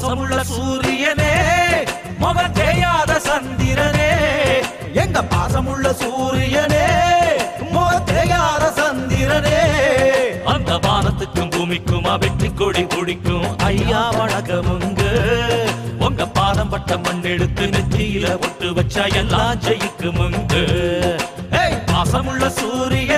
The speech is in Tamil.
பாசமுள்ள சூரியனே முகம் தேயாத சந்திரனே எங்க பாசமுள்ள சூரியனே முகம் தேயாத சந்திரனே அந்த வானத்துக்கும் பூமிக்கும் வெற்றி கொடி குடிக்கும் ஐயா வணக்கமுங்க உங்க பாதம் பட்ட மண் எடுத்து நெத்தியில ஒட்டு வச்சா எல்லாம் ஜெயிக்குமுங்க பாசமுள்ள சூரிய